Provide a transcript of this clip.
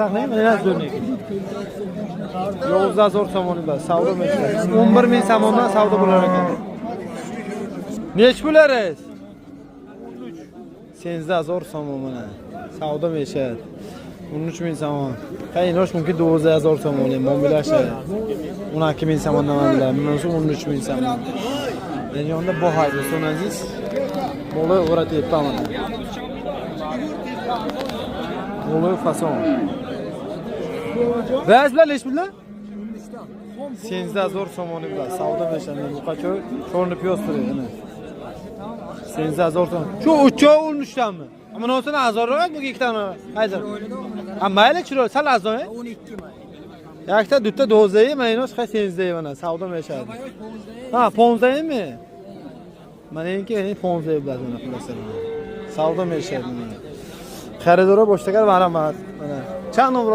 Ne? Ne dönüyor? Yolda zor somonu var. Savda mı? 11.000 somondan savda bular ekan. Neç bularız? 13. Zor somon mana. Savda meşer. 13.000 somon. Qaynosh mumkin 12.000 somon. Mo'milashi. 12.000 somondan oladilar. Bunisi 13.000 somon. Yani onda bu haydi son aziz. Mo'la o'ratyapti mana. Mo'la fason. Vazlar neç bular? 13.000 somoni bilan savdo meşani bu qachoy cho'rni piyostir yana. 13.000 somon. Shu uchoq 13danmi? Ammo nosini azorroq bu ikkitani. Haydi. Ha mayli chiro sal azon. 12 Yakta dutta 12 maynos 8 mana savdo meşadi. Ha 15 mi? Meniki 15 bilan mana pulasa. Savdo meşadi. Xaridora boshdagar marhamat. Mana. Chaq nomer